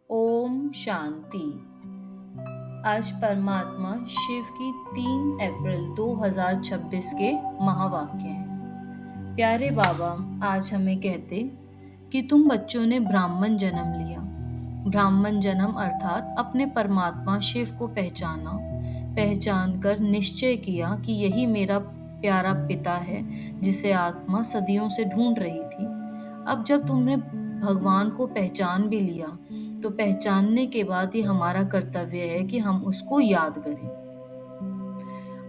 ओम शांति। आज परमात्मा शिव की 3 अप्रैल 2026 के महावाक्य हैं। प्यारे बाबा आज हमें कहते कि तुम बच्चों ने ब्राह्मण जन्म लिया। ब्राह्मण जन्म अर्थात अपने परमात्मा शिव को पहचान कर निश्चय किया कि यही मेरा प्यारा पिता है जिसे आत्मा सदियों से ढूंढ रही थी। अब जब तुमने भगवान को पहचान भी लिया तो पहचानने के बाद ही हमारा कर्तव्य है कि हम उसको याद करें।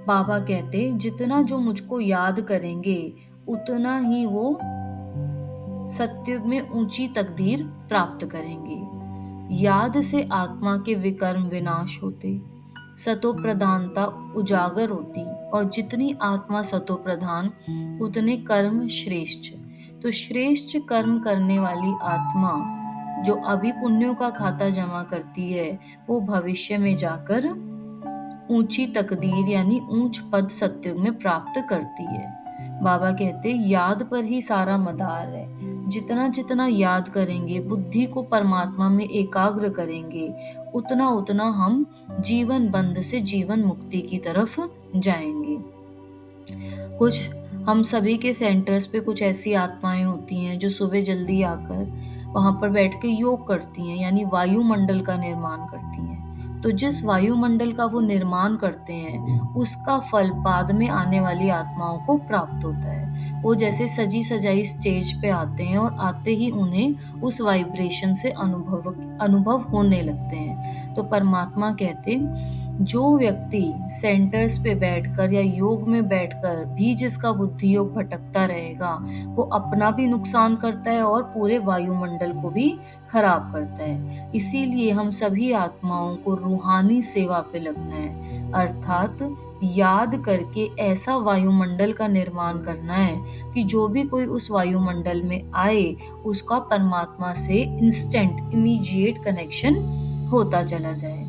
बाबा कहते जितना जो मुझको याद करेंगे उतना ही वो सतयुग में ऊंची तकदीर प्राप्त करेंगे। याद से आत्मा के विकर्म विनाश होते, सतो प्रधानता उजागर होती, और जितनी आत्मा सतो प्रधान उतने कर्म श्रेष्ठ। तो श्रेष्ठ कर्म करने वाली आत्मा जो अभी पुण्यों का खाता जमा करती है वो भविष्य में जाकर ऊंची तकदीर यानी ऊंच पद सतयुग में प्राप्त करती है। बाबा कहते याद पर ही सारा मदार है। जितना जितना याद करेंगे, बुद्धि को परमात्मा में एकाग्र करेंगे, उतना उतना हम जीवन बंध से जीवन मुक्ति की तरफ जाएंगे। कुछ हम सभी के सेंटर्स पे कुछ ऐसी आत्माएं होती हैं जो सुबह जल्दी आकर वहां पर बैठ के योग करती हैं, यानी वायुमंडल का निर्माण करती हैं। तो जिस वायुमंडल का वो निर्माण करते हैं उसका फल बाद में आने वाली आत्माओं को प्राप्त होता है। वो जैसे सजी सजाई स्टेज पे आते हैं और आते ही उन्हें उस वाइब्रेशन से अनुभव होने लगते हैं। तो परमात्मा कहते जो व्यक्ति सेंटर्स पे बैठकर या योग में बैठकर भी जिसका बुद्धि योग भटकता रहेगा वो अपना भी नुकसान करता है और पूरे वायुमंडल को भी खराब करता है। इसीलिए हम सभी आत्माओं को रूहानी सेवा पे लगना है, अर्थात याद करके ऐसा वायुमंडल का निर्माण करना है कि जो भी कोई उस वायुमंडल में आए उसका परमात्मा से इंस्टेंट इमीडिएट कनेक्शन होता चला जाए।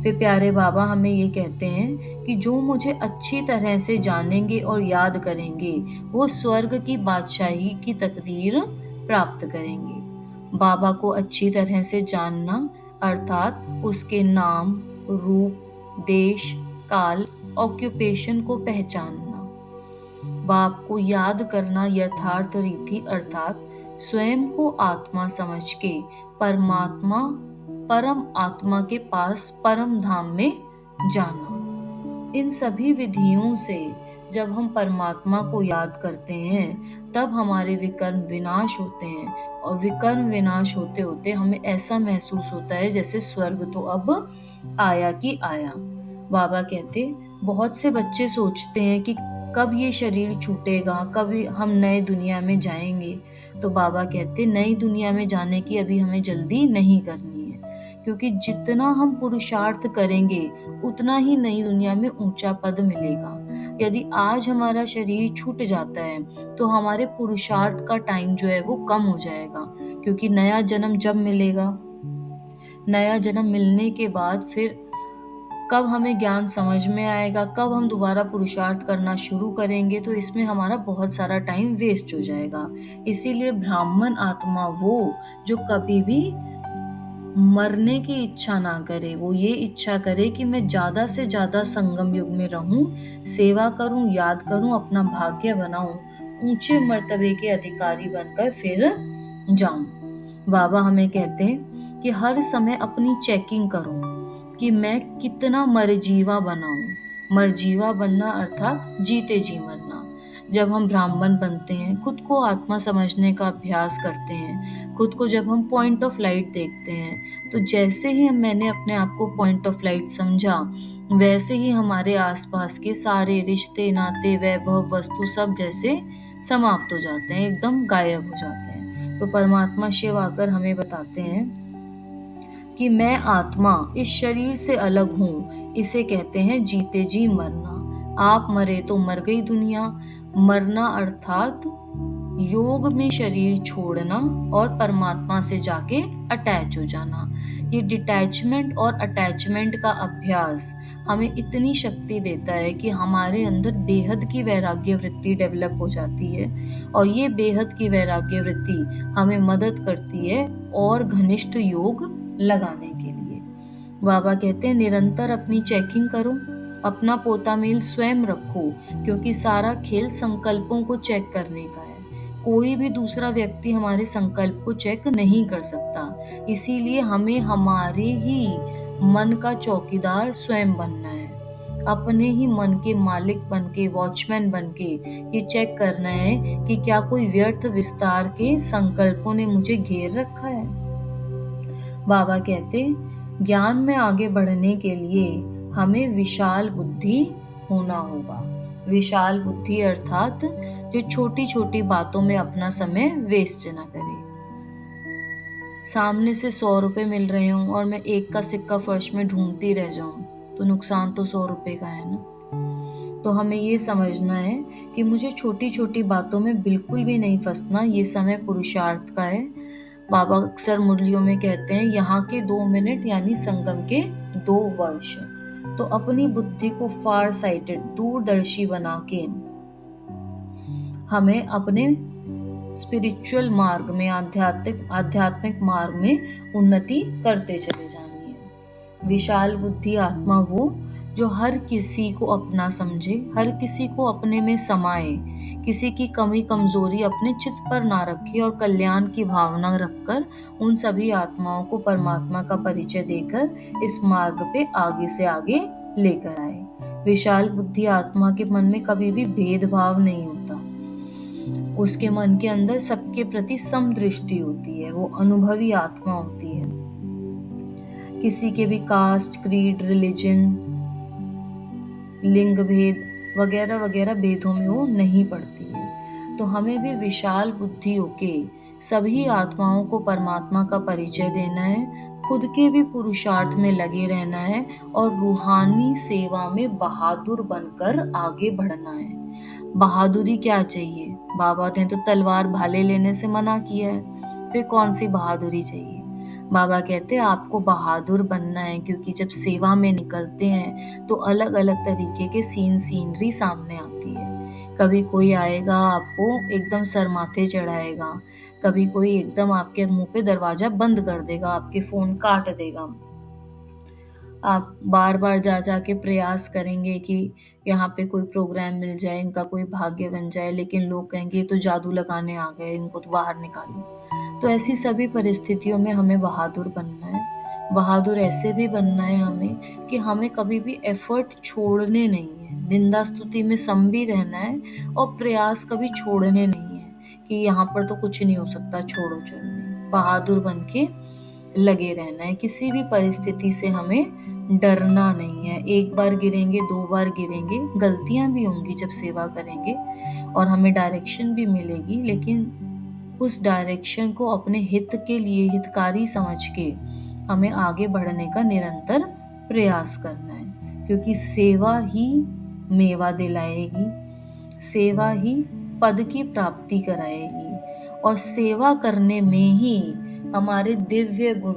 फिर प्यारे बाबा हमें ये कहते हैं कि जो मुझे अच्छी तरह से जानेंगे और याद करेंगे वो स्वर्ग की बादशाही की तकदीर प्राप्त करेंगे। बाबा को अच्छी तरह से जानना अर्थात उसके नाम, रूप, देश, काल, ऑक्यूपेशन को पहचानना। बाप को याद करना यथार्थ रीति अर्थात स्वयं को आत्मा समझ के परम आत्मा के पास परम धाम में जाना। इन सभी विधियों से जब हम परमात्मा को याद करते हैं तब हमारे विकर्म विनाश होते हैं, और विकर्म विनाश होते होते हमें ऐसा महसूस होता है जैसे स्वर्ग तो अब आया कि आया। बाबा कहते बहुत से बच्चे सोचते हैं कि कब ये शरीर छूटेगा, कब हम नए दुनिया में जाएंगे। तो बाबा कहते नई दुनिया में जाने की अभी हमें जल्दी नहीं करनी है, क्योंकि जितना हम पुरुषार्थ करेंगे उतना ही नई दुनिया में ऊंचा पद मिलेगा। यदि आज हमारा शरीर छूट जाता है तो हमारे पुरुषार्थ का टाइम जो है वो कम हो जाएगा, क्योंकि नया जन्म जब मिलेगा, नया जन्म मिलने के बाद फिर कब हमें ज्ञान समझ में आएगा, कब हम दोबारा पुरुषार्थ करना शुरू करेंगे, तो इसमें हमारा बहुत सारा टाइम वेस्ट हो जाएगा। इसीलिए ब्राह्मण आत्मा वो जो कभी भी मरने की इच्छा ना करे, वो ये इच्छा करे कि मैं ज्यादा से ज्यादा संगम युग में रहूं, सेवा करूं, याद करूं, अपना भाग्य बनाऊं, ऊंचे मर्तबे के अधिकारी बनकर फिर जाऊं। बाबा हमें कहते हैं कि हर समय अपनी चेकिंग करो कि मैं कितना मरजीवा बनाऊं। मरजीवा बनना अर्थात जीते जी मरना। जब हम ब्राह्मण बनते हैं, खुद को आत्मा समझने का अभ्यास करते हैं, खुद को जब हम पॉइंट ऑफ लाइट देखते हैं, तो जैसे ही मैंने अपने आप को पॉइंट ऑफ लाइट समझा वैसे ही हमारे आसपास के सारे रिश्ते, नाते, वैभव, वस्तु सब जैसे समाप्त हो जाते हैं, एकदम गायब हो जाते हैं। तो परमात्मा शिव आकर हमें बताते हैं कि मैं आत्मा इस शरीर से अलग हूँ, इसे कहते हैं जीते जी मरना। आप मरे तो मर गई दुनिया। मरना अर्थात योग में शरीर छोड़ना और परमात्मा से जाके अटैच हो जाना। ये डिटैचमेंट और अटैचमेंट का अभ्यास हमें इतनी शक्ति देता है कि हमारे अंदर बेहद की वैराग्य वृत्ति डेवलप हो जाती है, और ये बेहद की वैराग्य वृत्ति हमें मदद करती है और घनिष्ठ योग लगाने के लिए। बाबा कहते हैं निरंतर अपनी चेकिंग करो, अपना पोता मेल स्वयं रखो, क्योंकि सारा खेल संकल्पों को चेक करने का है। कोई भी दूसरा व्यक्ति हमारे संकल्प को चेक नहीं कर सकता, इसीलिए हमें हमारे ही मन का चौकीदार स्वयं बनना है। अपने ही मन के मालिक बन के, वॉचमैन बन के ये चेक करना है कि क्या कोई व्यर्थ विस्तार के संकल्पों ने मुझे घेर रखा है। बाबा कहते ज्ञान में आगे बढ़ने के लिए हमें विशाल बुद्धि होना होगा। विशाल बुद्धि अर्थात जो छोटी छोटी बातों में अपना समय वेस्ट ना करे। सामने से 100 रुपए मिल रहे हों और मैं एक का सिक्का फर्श में ढूंढती रह जाऊं तो नुकसान तो 100 रुपए का है ना। तो हमें ये समझना है कि मुझे छोटी छोटी बातों में बिल्कुल भी नहीं फंसना, ये समय पुरुषार्थ का है। बाबा अक्सर मुरलियों में कहते हैं यहाँ के 2 मिनट यानी संगम के 2 वर्ष। तो अपनी बुद्धि को फार साइटेड, दूरदर्शी बना के हमें अपने स्पिरिचुअल मार्ग में, आध्यात्मिक मार्ग में उन्नति करते चले जानी है। विशाल बुद्धि आत्मा वो जो हर किसी को अपना समझे, हर किसी को अपने में समाए, किसी की कमी कमजोरी अपने चित्त पर ना रखे और कल्याण की भावना रखकर उन सभी आत्माओं को परमात्मा का परिचय देकर इस मार्ग पे आगे से आगे लेकर आए। विशाल बुद्धि आत्मा के मन में कभी भी भेदभाव नहीं होता, उसके मन के अंदर सबके प्रति समदृष्टि होती है, वो अनुभवी आत्मा होती है। किसी के भी कास्ट, क्रीड, रिलीजन, लिंग भेद वगैरह वगैरह भेदों में वो नहीं पड़ती है। तो हमें भी विशाल बुद्धि होके सभी आत्माओं को परमात्मा का परिचय देना है, खुद के भी पुरुषार्थ में लगे रहना है और रूहानी सेवा में बहादुर बनकर आगे बढ़ना है। बहादुरी क्या चाहिए? बाबा ने तो तलवार भाले लेने से मना किया है, फिर कौन सी बहादुरी चाहिए? बाबा कहते हैं आपको बहादुर बनना है, क्योंकि जब सेवा में निकलते हैं तो अलग अलग तरीके के सीनरी सामने आती है। कभी कोई आएगा आपको एकदम सर माथे चढ़ाएगा, कभी कोई एकदम आपके मुंह पे दरवाजा बंद कर देगा, आपके फोन काट देगा। आप बार बार जा जा के प्रयास करेंगे कि यहाँ पे कोई प्रोग्राम मिल जाए, इनका कोई भाग्य बन जाए, लेकिन लोग कहेंगे तो जादू लगाने आ गए, इनको तो बाहर निकालो। तो ऐसी सभी परिस्थितियों में हमें बहादुर बनना है। बहादुर ऐसे भी बनना है हमें कि हमें कभी भी एफर्ट छोड़ने नहीं है, निंदा स्तुति में सम भी रहना है और प्रयास कभी छोड़ने नहीं है कि यहाँ पर तो कुछ नहीं हो सकता, छोड़ो छोड़ो। बहादुर बन के लगे रहना है, किसी भी परिस्थिति से हमें डरना नहीं है। एक बार गिरेंगे, 2 बार गिरेंगे, गलतियां भी होंगी जब सेवा करेंगे और हमें डायरेक्शन भी मिलेगी, लेकिन उस डायरेक्शन को अपने हित के लिए हितकारी समझ के हमें आगे बढ़ने का निरंतर प्रयास करना है, क्योंकि सेवा ही मेवा दिलाएगी, सेवा ही पद की प्राप्ति कराएगी और सेवा करने में ही हमारे दिव्य गुण,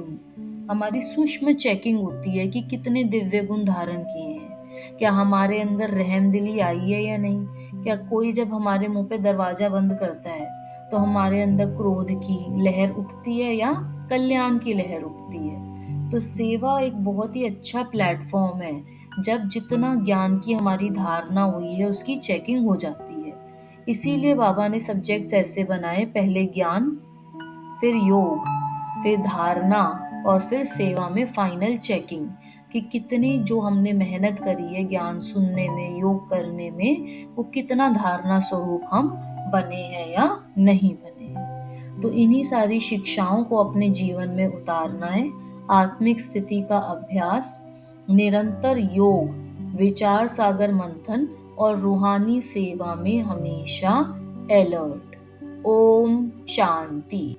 हमारी सूक्ष्म चेकिंग होती है कि कितने दिव्य गुण धारण किए हैं, क्या हमारे अंदर रहमदिली आई है या नहीं। क्या कोई जब हमारे मुंह पे दरवाजा बंद करता है तो हमारे अंदर क्रोध की लहर उठती है या कल्याण की लहर उठती है। तो सेवा एक बहुत ही अच्छा प्लेटफॉर्म है, जब जितना ज्ञान की हमारी धारणा हुई है उसकी चेकिंग हो जाती है। इसीलिए बाबा ने सब्जेक्ट्स ऐसे बनाए, पहले ज्ञान, फिर योग, फिर धारणा और फिर सेवा में फाइनल चेकिंग कि कितनी जो हमने मेहनत करी है ज्ञान सुनने में, योग करने में, वो कितना धारणा स्वरूप हम बने हैं या नहीं बने हैं। तो इन्हीं सारी शिक्षाओं को अपने जीवन में उतारना है। आत्मिक स्थिति का अभ्यास, निरंतर योग, विचार सागर मंथन और रूहानी सेवा में हमेशा अलर्ट। ओम शांति।